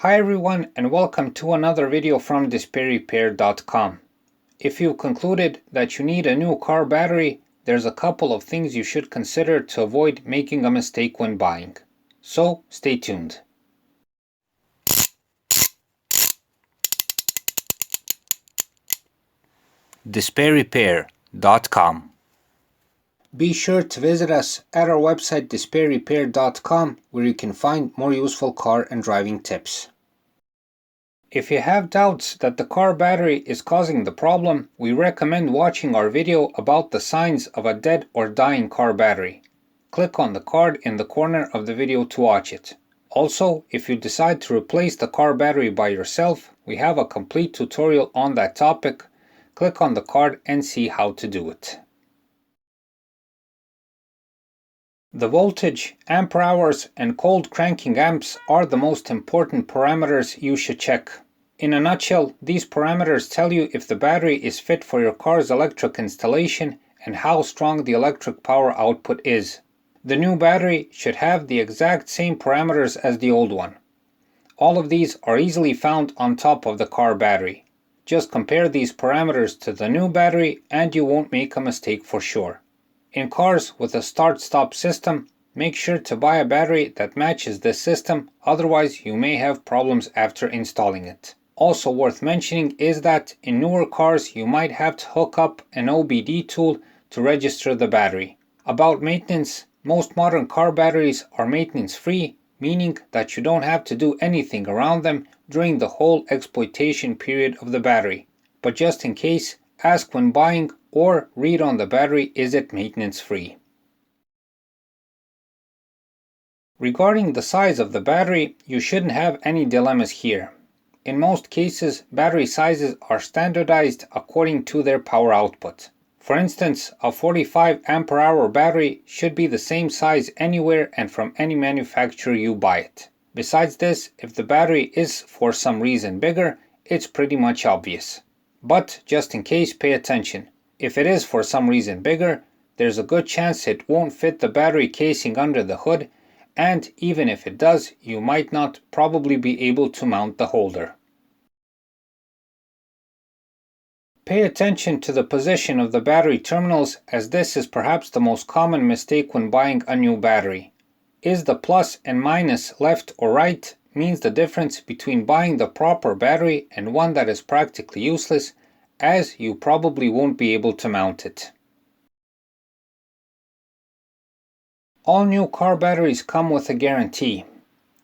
Hi everyone and welcome to another video from DisplayRepair.com. If you've concluded that you need a new car battery, there's a couple of things you should consider to avoid making a mistake when buying. So stay tuned. DisplayRepair.com. Be sure to visit us at our website DisplayRepair.com where you can find more useful car and driving tips. If you have doubts that the car battery is causing the problem, we recommend watching our video about the signs of a dead or dying car battery. Click on the card in the corner of the video to watch it. Also, if you decide to replace the car battery by yourself, we have a complete tutorial on that topic. Click on the card and see how to do it. The voltage, ampere hours, and cold cranking amps are the most important parameters you should check. In a nutshell, these parameters tell you if the battery is fit for your car's electric installation and how strong the electric power output is. The new battery should have the exact same parameters as the old one. All of these are easily found on top of the car battery. Just compare these parameters to the new battery and you won't make a mistake for sure. In cars with a start-stop system, make sure to buy a battery that matches this system, otherwise you may have problems after installing it. Also worth mentioning is that in newer cars you might have to hook up an OBD tool to register the battery. About maintenance, most modern car batteries are maintenance free, meaning that you don't have to do anything around them during the whole exploitation period of the battery. But just in case, ask when buying or read on the battery, is it maintenance free. Regarding the size of the battery, you shouldn't have any dilemmas here. In most cases, battery sizes are standardized according to their power output. For instance, a 45 ampere hour battery should be the same size anywhere and from any manufacturer you buy it. Besides this, if the battery is for some reason bigger, it's pretty much obvious. But just in case, pay attention. If it is for some reason bigger, there's a good chance it won't fit the battery casing under the hood, and even if it does, you might not probably be able to mount the holder. Pay attention to the position of the battery terminals, as this is perhaps the most common mistake when buying a new battery. Is the plus and minus left or right means the difference between buying the proper battery and one that is practically useless, as you probably won't be able to mount it. All new car batteries come with a guarantee.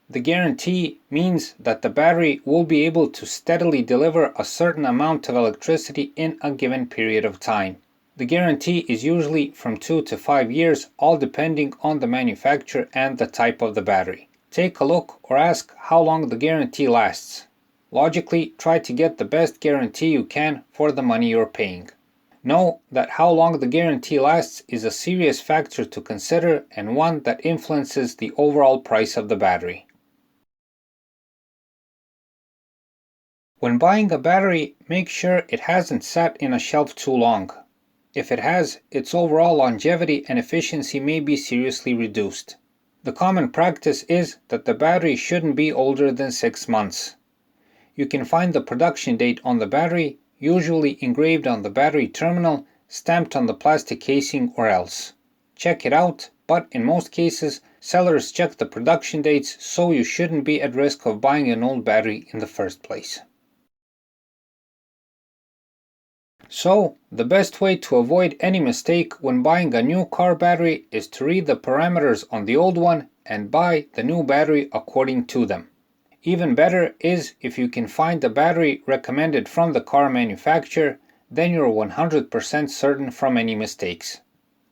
The guarantee means that the battery will be able to steadily deliver a certain amount of electricity in a given period of time. The guarantee is usually from 2 to 5 years, all depending on the manufacturer and the type of the battery. Take a look or ask how long the guarantee lasts. Logically, try to get the best guarantee you can for the money you're paying. Know that how long the guarantee lasts is a serious factor to consider and one that influences the overall price of the battery. When buying a battery, make sure it hasn't sat in a shelf too long. If it has, its overall longevity and efficiency may be seriously reduced. The common practice is that the battery shouldn't be older than 6 months. You can find the production date on the battery, usually engraved on the battery terminal, stamped on the plastic casing or else. Check it out, but in most cases, sellers check the production dates, so you shouldn't be at risk of buying an old battery in the first place. So, the best way to avoid any mistake when buying a new car battery is to read the parameters on the old one and buy the new battery according to them. Even better is if you can find the battery recommended from the car manufacturer, then you're 100% certain from any mistakes.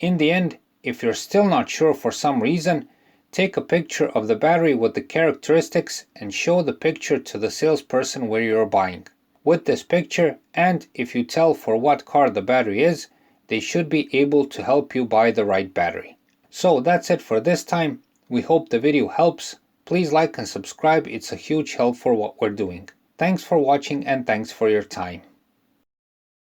In the end, if you're still not sure for some reason, take a picture of the battery with the characteristics and show the picture to the salesperson where you're buying. With this picture, and if you tell for what car the battery is, they should be able to help you buy the right battery. So that's it for this time. We hope the video helps. Please like and subscribe, it's a huge help for what we're doing. Thanks for watching and thanks for your time.